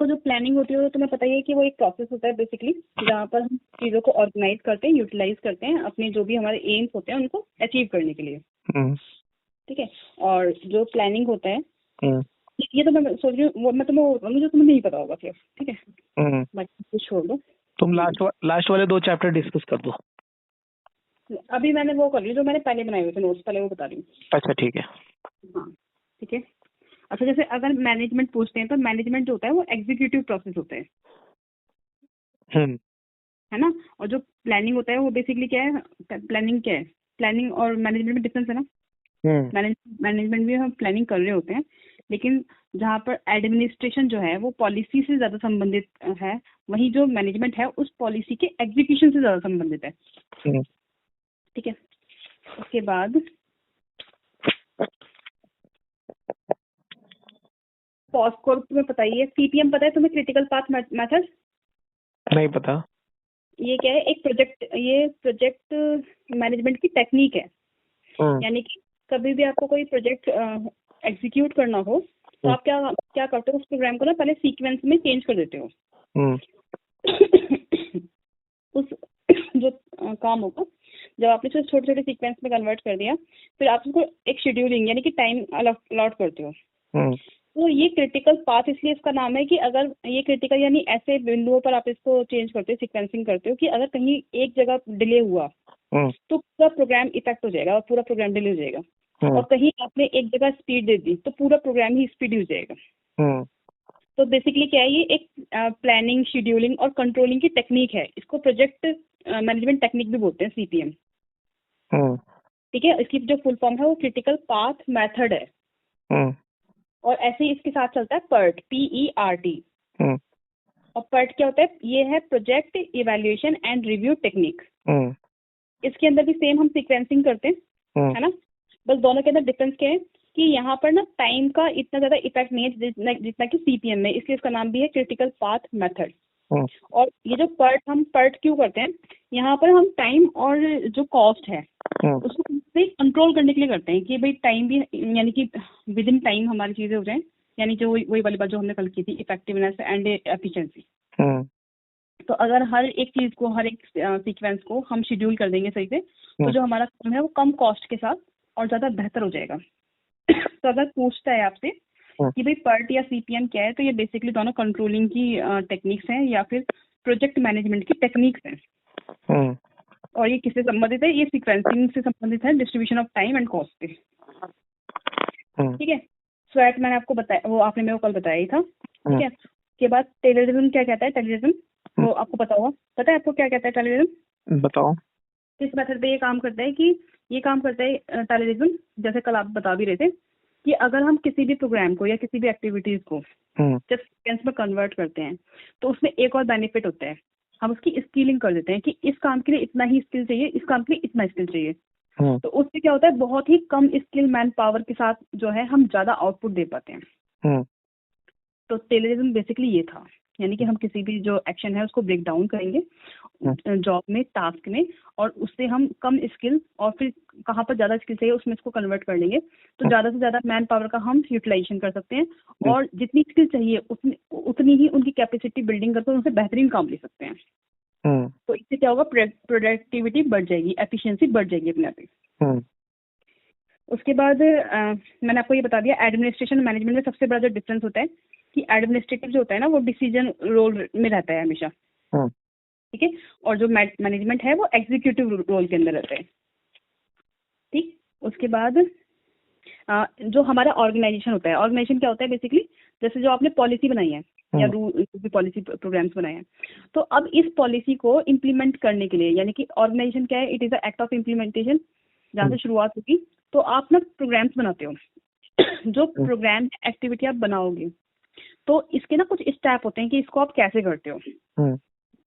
जो प्लानिंग होती है वो तुम्हें पता ही है कि वो एक प्रोसेस होता है बेसिकली, जहाँ पर हम चीजों को ऑर्गेनाइज करते हैं, यूटिलाइज करते हैं अपने जो भी हमारे एम्स होते हैं उनको अचीव करने के लिए। ठीक है। और जो प्लानिंग होता है ये तो मैं सोच रही हूँ वो मैं तुम्हें मुझे तुम्हें नहीं पता होगा फिर। ठीक है, बाकी कुछ छोड़ दो। तुम लास्ट वाले 2 चैप्टर डिस्कस कर दो। अभी मैंने वो कर ली जो मैंने पहले बनाए हुए थे नोट्स, पहले वो बता रही हूँ। अच्छा ठीक है। हाँ ठीक है। अच्छा, जैसे अगर मैनेजमेंट पूछते हैं तो मैनेजमेंट जो होता है वो एग्जीक्यूटिव प्रोसेस होता है ना। और जो प्लानिंग होता है वो बेसिकली क्या है, प्लानिंग क्या है, प्लानिंग और मैनेजमेंट में डिफरेंस है ना। मैनेजमेंट भी हम प्लानिंग कर रहे होते हैं, लेकिन जहाँ पर एडमिनिस्ट्रेशन जो है वो पॉलिसी से ज्यादा संबंधित है, वहीं जो मैनेजमेंट है उस पॉलिसी के एग्जीक्यूशन से ज्यादा संबंधित है। ठीक है। उसके बाद पॉस्कोर तुम्हें पता ही है, सीपीएम पता है तुम्हें, क्रिटिकल पाथ मेथड? नहीं पता। ये क्या है, एक प्रोजेक्ट मैनेजमेंट की टेक्निक है। यानी कि कभी भी आपको कोई प्रोजेक्ट एग्जीक्यूट करना हो तो आप क्या करते हो, उस प्रोग्राम को ना पहले सीक्वेंस में चेंज कर देते हो। उस जो काम होगा, जब आपने छोटे छोटे सीक्वेंस में कन्वर्ट कर दिया, फिर आप उसको एक शेड्यूलिंग यानी कि टाइम अलॉट करते हो। तो ये क्रिटिकल पाथ इसलिए इसका नाम है कि अगर ये क्रिटिकल यानी ऐसे बिंदुओं पर आप इसको चेंज करते हो, सीक्वेंसिंग करते हो कि अगर कहीं एक जगह डिले हुआ तो पूरा प्रोग्राम इफेक्ट हो जाएगा और पूरा प्रोग्राम डिले हो जाएगा। और कहीं आपने एक जगह स्पीड दे दी तो पूरा प्रोग्राम ही स्पीड हो जाएगा। तो बेसिकली क्या है, ये एक प्लानिंग, शेड्यूलिंग और कंट्रोलिंग की टेक्निक है। इसको प्रोजेक्ट मैनेजमेंट टेक्निक भी बोलते हैं, सीपीएम। ठीक है। इसकी जो फुल फॉर्म है वो क्रिटिकल पाथ मेथड है। और ऐसे ही इसके साथ चलता है PERT, PERT। और PERT क्या होता है, ये है project evaluation and review technique. इसके अंदर भी सेम हम सीक्वेंसिंग करते हैं, है ना। बस दोनों के अंदर डिफरेंस क्या है कि यहाँ पर ना टाइम का इतना ज्यादा इफेक्ट नहीं है जितना कि सीपीएम में, इसलिए इसका नाम भी है क्रिटिकल पाथ मेथड। और ये जो हम PERT क्यों करते हैं, यहाँ पर हम टाइम और जो कॉस्ट है उसको कंट्रोल करने के लिए करते हैं कि भाई टाइम भी यानी कि विद इन टाइम हमारी चीजें हो जाए, यानी जो वही वाली बात जो हमने कल की थी, इफेक्टिवनेस एंड एफिशिएंसी। तो अगर हर एक चीज को, हर एक सीक्वेंस को हम शेड्यूल कर देंगे सही से, तो जो हमारा काम है वो कम कॉस्ट के साथ और ज्यादा बेहतर हो जाएगा। तो अगर पूछता है आपसे कि भाई PERT या सीपीएम क्या है, तो ये बेसिकली दोनों कंट्रोलिंग की टेक्निक्स हैं या फिर प्रोजेक्ट मैनेजमेंट की टेक्निक्स हैं। और ये किससे संबंधित है, ये सीक्वेंसिंग से संबंधित है, distribution of time and cost से। ठीक है। स्वैट मैंने आपको बताया, वो आपने मेरे को कल बताया ही था। ठीक है। उसके बाद टेलरिज्म क्या कहता है, टेलरिज्म वो आपको पता होगा, पता है आपको क्या कहता है टेलरिज्म? बताओ। किस मेथड पे ये काम करता है कि ये काम करता है टेलरिज्म, जैसे कल आप बता भी रहे थे कि अगर हम किसी भी प्रोग्राम को या किसी भी एक्टिविटीज को जब सीक्वेंस में कन्वर्ट करते हैं तो उसमें एक और बेनिफिट होता है, हम उसकी स्किलिंग कर देते हैं कि इस काम के लिए इतना ही स्किल चाहिए, इस काम के लिए इतना स्किल चाहिए। तो उससे क्या होता है, बहुत ही कम स्किल मैन पावर के साथ जो है हम ज्यादा आउटपुट दे पाते हैं। तो टेलरिज्म बेसिकली ये था, यानी कि हम किसी भी जो एक्शन है उसको ब्रेक डाउन करेंगे जॉब में, टास्क में, और उससे हम कम स्किल और फिर कहाँ पर ज्यादा स्किल चाहिए उसमें इसको कन्वर्ट कर लेंगे, तो ज्यादा से ज्यादा मैन पावर का हम यूटिलाइजेशन कर सकते हैं और जितनी स्किल चाहिए उतनी ही उनकी कैपेसिटी बिल्डिंग करके उनसे बेहतरीन काम ले सकते हैं। तो इससे क्या होगा, प्रोडक्टिविटी बढ़ जाएगी, एफिशिएंसी बढ़ जाएगी अपने आप ही। उसके बाद मैंने आपको ये बता दिया, एडमिनिस्ट्रेशन मैनेजमेंट में सबसे बड़ा जो डिफरेंस होता है कि एडमिनिस्ट्रेटिव जो होता है ना वो डिसीजन रोल में रहता है हमेशा। ठीक है। और जो मैनेजमेंट है वो एग्जीक्यूटिव रोल के अंदर रहता है। ठीक। उसके बाद जो हमारा ऑर्गेनाइजेशन होता है, ऑर्गेनाइजेशन क्या होता है बेसिकली, जैसे जो आपने पॉलिसी बनाई है या रूल पॉलिसी प्रोग्राम्स बनाए हैं, तो अब इस पॉलिसी को इम्प्लीमेंट करने के लिए, यानी कि ऑर्गेनाइजेशन क्या है, it is the act of implementation, जहाँ से शुरुआत होगी। तो आप ना प्रोग्राम्स बनाते हो जो प्रोग्राम एक्टिविटी आप बनाओगे तो इसके ना कुछ स्टेप होते हैं कि इसको आप कैसे करते हो।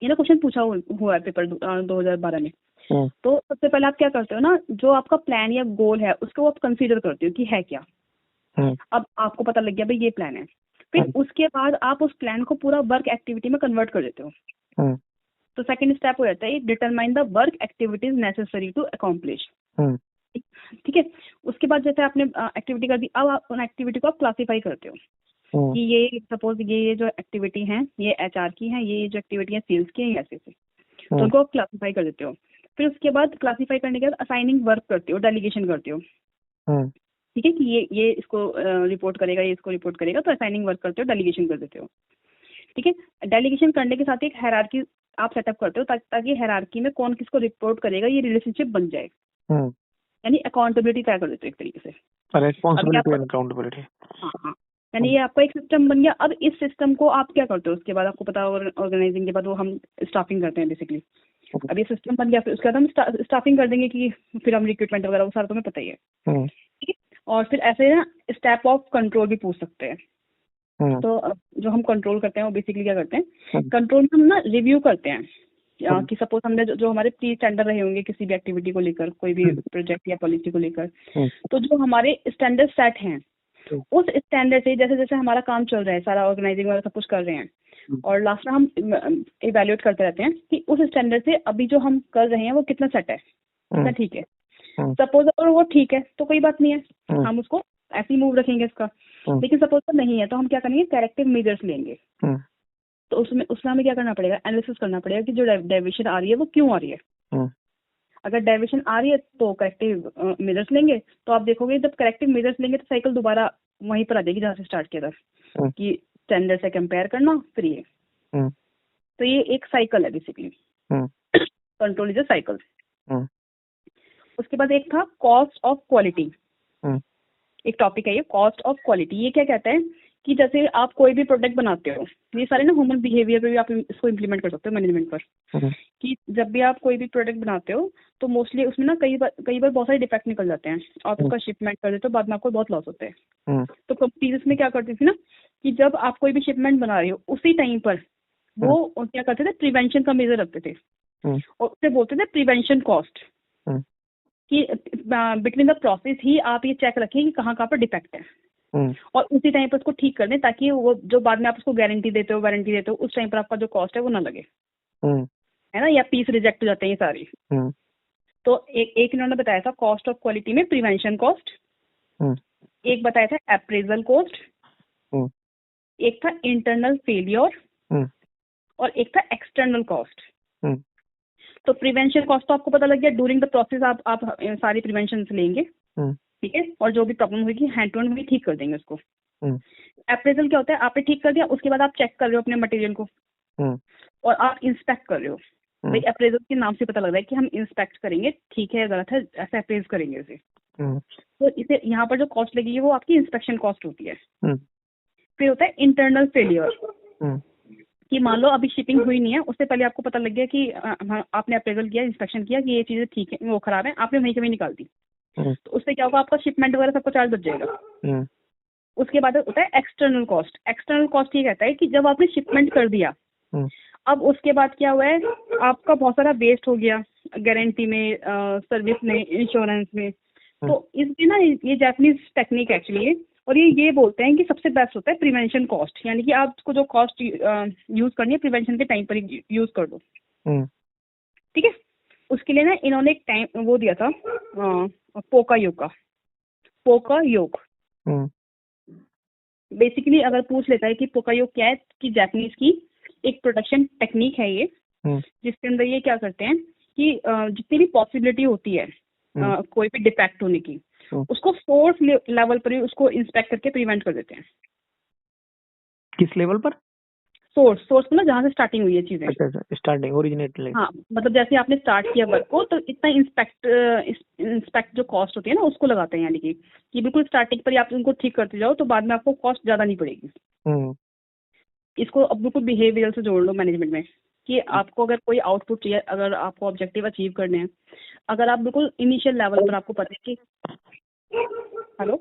ये ना क्वेश्चन पूछा हुआ है पेपर 2012 में। तो सबसे पहले आप क्या करते हो ना, जो आपका प्लान या गोल है उसको आप कंसीडर करते हो कि है क्या। अब आपको पता लग गया भाई ये प्लान है, फिर उसके बाद आप उस प्लान को पूरा वर्क एक्टिविटी में कन्वर्ट कर देते हो। तो सेकंड स्टेप हो जाता है determine the work activities necessary to accomplish. ठीक है। उसके बाद जैसे आपने एक्टिविटी कर दी, अब आप उन एक्टिविटी को आप क्लासीफाई करते हो कि ये सपोज ये जो एक्टिविटी है ये एचआर की है, ये जो एक्टिविटी है सेल्स की है, ऐसे से तो उनको क्लासिफाई कर देते हो। फिर उसके बाद क्लासिफाई करने के बाद असाइनिंग वर्क करते हो, डेलीगेशन करते हो, ठीक है, कि ये इसको रिपोर्ट करेगा, ये इसको रिपोर्ट करेगा, तो असाइनिंग वर्क करते हो, डेलीगेशन कर देते हो, ठीक है। डेलीगेशन करने के साथ एक हायरार्की आप सेटअप करते हो ताकि हायरार्की में कौन किसको रिपोर्ट करेगा ये रिलेशनशिप बन जाए, यानी अकाउंटेबिलिटी तय कर देते हो एक तरीके से, रिस्पांसिबिलिटी एंड अकाउंटेबिलिटी। हाँ, यानी ये आपका एक सिस्टम बन गया। अब इस सिस्टम को आप क्या करते हो उसके बाद, आपको पता ऑर्गेनाइजिंग के बाद वो हम स्टाफिंग करते हैं बेसिकली। अब ये सिस्टम बन गया, फिर उसके बाद हम स्टाफिंग कर देंगे कि फिर हम रिक्रूटमेंट वगैरह वो सारा तुम्हें पता ही है, ठीक है। और फिर ऐसे ना स्टेप ऑफ कंट्रोल भी पूछ सकते हैं। तो जो हम कंट्रोल करते हैं वो बेसिकली क्या करते हैं, कंट्रोल में हम ना रिव्यू करते हैं कि सपोज हमने जो हमारे प्री स्टैंडर्ड रहे होंगे किसी भी एक्टिविटी को लेकर, कोई भी प्रोजेक्ट या पॉलिसी को लेकर, तो जो हमारे स्टैंडर्ड सेट हैं उस स्टैंडर्ड से जैसे जैसे हमारा काम चल रहा है, सारा ऑर्गेनाइजिंग वगैरह सब कुछ कर रहे हैं, और लास्ट में हम इवैल्यूएट करते रहते हैं कि उस स्टैंडर्ड से अभी जो हम कर रहे हैं वो कितना सेट है, कितना ठीक है। सपोज अगर वो ठीक है तो कोई बात नहीं है, हम उसको ऐसे ही मूव रखेंगे इसका। लेकिन सपोज तो नहीं है तो हम क्या करेंगे, करेक्टिव मेजर्स लेंगे। तो उसमें हमें क्या करना पड़ेगा, एनालिसिस करना पड़ेगा कि जो डेविएशन आ रही है वो क्यों आ रही है। अगर डेविएशन आ रही है तो करेक्टिव मेजर्स लेंगे। तो आप देखोगे जब करेक्टिव मेजर्स लेंगे तो साइकिल दोबारा वहीं पर आ जाएगी जहाँ से स्टार्ट किया था, कि स्टैंडर्ड से कंपेयर करना, फिर ये तो ये एक साइकिल है basically, control is a cycle. उसके बाद एक था कॉस्ट ऑफ क्वालिटी, एक टॉपिक है ये कॉस्ट ऑफ क्वालिटी। ये क्या कहता है कि जैसे आप कोई भी प्रोडक्ट बनाते हो, ये सारे ना ह्यूमन बिहेवियर पे भी आप इसको इम्प्लीमेंट कर सकते हो मैनेजमेंट पर, कि जब भी आप कोई भी प्रोडक्ट बनाते हो तो मोस्टली उसमें ना कई बार बहुत सारे डिफेक्ट निकल जाते हैं, आप उसका शिपमेंट कर देते हो, बाद में आपको बहुत लॉस होते हैं। तो कंपनीज में क्या करती थी ना कि जब आप कोई भी शिपमेंट बना रहे हो उसी टाइम पर वो क्या करते थे, प्रिवेंशन का मेजर रखते थे और उसे बोलते थे प्रिवेंशन कॉस्ट, कि बिटवीन द प्रोसेस ही आप ये चेक रखें कि कहाँ पर डिफेक्ट है और उसी टाइम पर उसको ठीक कर दें, ताकि वो जो बाद में आप उसको गारंटी देते हो, वारंटी देते हो, उस टाइम पर आपका जो कॉस्ट है वो ना लगे, है ना, या पीस रिजेक्ट हो जाते हैं ये सारी। तो एक इन्होंने बताया था कॉस्ट ऑफ क्वालिटी में प्रिवेंशन कॉस्ट, एक बताया था अप्रेजल कॉस्ट, एक था इंटरनल फेलियर और एक था एक्सटर्नल कॉस्ट। तो प्रिवेंशन कॉस्ट तो आपको पता लग गया, ड्यूरिंग द प्रोसेस आप सारी प्रिवेंशन लेंगे, ठीक है, और जो भी प्रॉब्लम होगी हैंड टू हैंड भी ठीक कर देंगे उसको। अप्रेजल क्या होता है, आपने ठीक कर दिया, उसके बाद आप चेक कर रहे हो अपने मटेरियल को और आप इंस्पेक्ट कर रहे हो। भाई अप्रेजल के नाम से पता लग रहा है कि हम इंस्पेक्ट करेंगे, ठीक है गलत है, ऐसे अप्रेज करेंगे उसे। तो इसे यहाँ पर जो कॉस्ट लगेगी वो आपकी इंस्पेक्शन कॉस्ट होती है। फिर होता है इंटरनल फेलियर, कि मान लो अभी शिपिंग हुई नहीं है, उससे पहले आपको पता लग गया कि आपने अप्रेजल किया, इंस्पेक्शन किया कि ये चीजें ठीक है, वो खराब है, आपने वहीं कहीं निकाल दी, तो उससे क्या होगा, आपका शिपमेंट वगैरह सबको चार्ज बच जाएगा। उसके बाद होता है एक्सटर्नल कॉस्ट। एक्सटर्नल कॉस्ट ये कहता है कि जब आपने शिपमेंट कर दिया, अब उसके बाद क्या हुआ है, आपका बहुत सारा वेस्ट हो गया गारंटी में, सर्विस में, इंश्योरेंस में। तो इसमें ना ये जापानीज टेक्निक एक्चुअली, और ये बोलते हैं कि सबसे बेस्ट होता है प्रिवेंशन कॉस्ट, यानी कि आपको जो कॉस्ट यूज करनी है प्रिवेंशन के टाइम पर यूज कर दो, ठीक है। उसके लिए ना इन्होंने एक टाइम वो दिया था, पोका योग। बेसिकली अगर पूछ लेता है कि पोका योग क्या है, कि जापानीज की एक प्रोडक्शन टेक्निक है ये, जिसके अंदर ये क्या करते हैं कि जितनी भी पॉसिबिलिटी होती है कोई भी डिफेक्ट होने की, उसको सोर्स लेवल पर ही उसको इंस्पेक्ट करके प्रिवेंट कर देते हैं। किस लेवल पर? सोर्स मतलब जहाँ से स्टार्टिंग हुई है चीजें। अच्छा, स्टार्टिंग ओरिजिनेट। हाँ, मतलब जैसे आपने स्टार्ट किया वर्क को तो इतना इंस्पेक्ट जो कॉस्ट होती है ना उसको लगाते हैं, यानी कि बिल्कुल स्टार्टिंग पर ही आप उनको ठीक करते जाओ तो बाद में आपको कॉस्ट ज्यादा नहीं पड़ेगी। इसको अब बिल्कुल बिहेवियर से जोड़ लो मैनेजमेंट में, कि आपको अगर कोई आउटपुट चाहिए, अगर आपको ऑब्जेक्टिव अचीव करने हैं, अगर आप बिल्कुल इनिशियल लेवल पर आपको पता है कि हेलो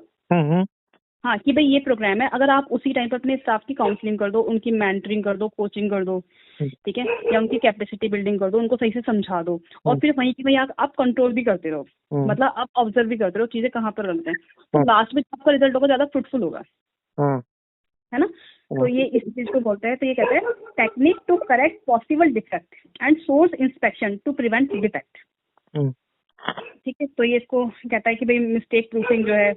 हाँ, कि भाई ये प्रोग्राम है, अगर आप उसी टाइम पर अपने स्टाफ की काउंसलिंग कर दो, उनकी मेंटरिंग कर दो, कोचिंग कर दो, ठीक है, या उनकी कैपेसिटी बिल्डिंग कर दो, उनको सही से समझा दो, और फिर वहीं की वहीं आप कंट्रोल भी करते रहो, मतलब आप ऑब्जर्व भी करते रहो चीजें कहाँ पर रखते हैं, तो लास्ट में आपका रिजल्ट होगा ज्यादा फ्रूटफुल होगा, है ना। तो ये इस चीज को बोलते हैं, तो ये कहते हैं technique to correct possible defect and source inspection to prevent defect, ठीक है। तो ये इसको कहता है कि भाई मिस्टेक प्रूफिंग जो है,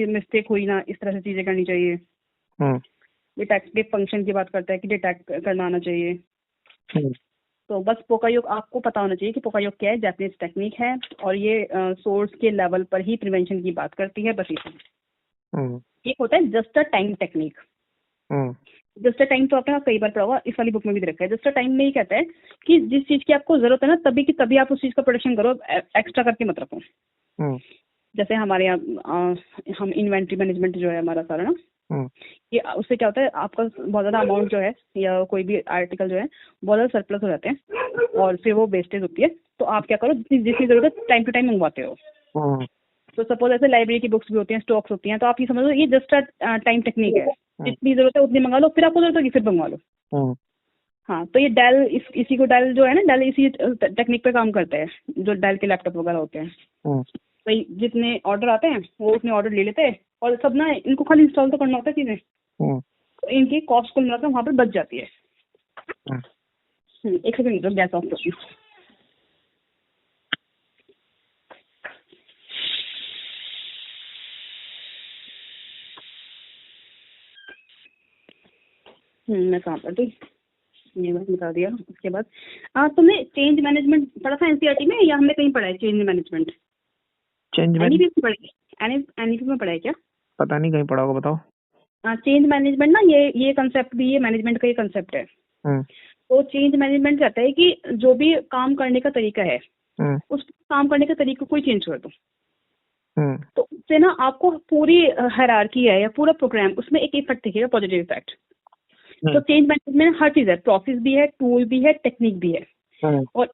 मिस्टेक हुई ना, इस तरह से चीजें करनी चाहिए। डिटेक्टिव फंक्शन की बात करता है कि डिटेक्ट करना आना चाहिए। तो बस पोकायोक आपको पता होना चाहिए कि पोकायोक क्या है, जापानीज टेक्निक है और ये सोर्स के लेवल पर ही प्रिवेंशन की बात करती है, बस इतना। एक होता है just a time technique. Just a time तो आपने कई बार पढ़ा होगा, इस वाली बुक में भी रखा है। जस्ट अ टाइम में ये कहता है कि जिस चीज की आपको जरूरत है ना तभी की तभी आप उस चीज का प्रोडक्शन करो, एक्स्ट्रा करके मत रखो। जैसे हमारे यहाँ हम इन्वेंट्री मैनेजमेंट जो है हमारा सारा ना, ये उससे क्या होता है आपका बहुत ज्यादा अमाउंट जो है या कोई भी आर्टिकल जो है बहुत ज्यादा सरप्लस हो जाते हैं और फिर वो वेस्टेज होती है। तो आप क्या करो, जितनी जरूरत है टाइम टू टाइम मंगवाते हो। तो सपोज ऐसे लाइब्रेरी की बुक्स भी होती हैं, स्टॉक्स होती हैं, तो आप ये समझ लो ये जस्ट टाइम टेक्निक है, जितनी जरूरत है उतनी मंगा लो, फिर आपको जरूरत होगी फिर मंगवा लो। हाँ, तो ये डेल इसी को डेल जो है ना, डेल इसी टेक्निक पे काम करता है, जो डेल के लैपटॉप वगैरह होते हैं। तो जितने ऑर्डर आते हैं वो उतने ऑर्डर ले लेते हैं और सब ना इनको खाली इंस्टॉल तो करना होता है चीजें, तो इनकी कॉस्ट कुल मिलाकर वहाँ पे बच जाती है। एक सेकंड गैस ऑफ करती हूँ। मैं कहाँ पर थी, ये बात बता दिया। उसके बाद तुमने चेंज मैनेजमेंट पढ़ा था एनसीईआरटी में या हमने कहीं पढ़ा है चेंज मैनेजमेंट? एनईपी में पढ़ा है क्या? पता नहीं, कहीं पढ़ा होगा, बताओ। चेंज मैनेजमेंट ना ये कंसेप्ट भी, ये मैनेजमेंट का ये कंसेप्ट है। तो चेंज मैनेजमेंट कहता है कि जो भी काम करने का तरीका है उस काम करने के तरीके को ही चेंज कर दो। तो उससे ना आपको पूरी हायरार्की है या पूरा प्रोग्राम उसमें एक इफेक्ट दिखेगा, पॉजिटिव इफेक्ट। तो चेंज मैनेजमेंट में हर चीज है, प्रोसेस भी है, टूल भी है, टेक्निक भी है। और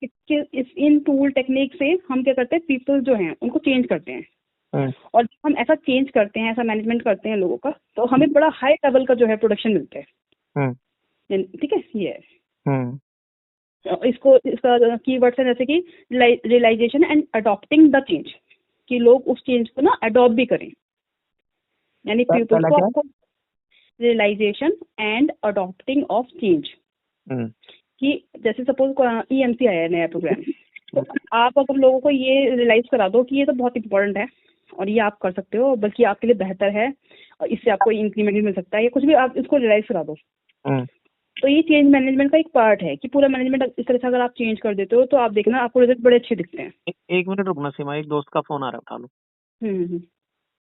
इन टूल टेक्निक से हम क्या करते हैं, पीपल जो हैं उनको चेंज करते हैं। और जब हम ऐसा चेंज करते हैं, ऐसा मैनेजमेंट करते हैं लोगों का, तो हमें बड़ा हाई लेवल का जो है प्रोडक्शन मिलता है। ठीक है, ये है। इसका कीवर्ड्स है जैसे कि realization and adopting the change, कि लोग उस चेंज को ना अडॉप्ट भी करें, यानी पीपल को आपको realization and adopting of change. कि जैसे सपोज EMC आया है नया प्रोग्राम, तो आप अगर लोगों को ये रियलाइज करा दो कि ये तो बहुत इंपॉर्टेंट है और ये आप कर सकते हो, बल्कि आपके लिए बेहतर है और इससे आपको इंक्रीमेंट भी मिल सकता है, ये कुछ भी आप इसको रियलाइज करा दो, तो ये चेंज मैनेजमेंट का एक पार्ट है कि पूरा मैनेजमेंट इस तरह से अगर आप चेंज कर देते हो तो आप देखना आपको रिजल्ट बड़े अच्छे दिखते हैं। एक मिनट रुकना सीमा, एक दोस्त का फोन आ रहा है, उठा लो।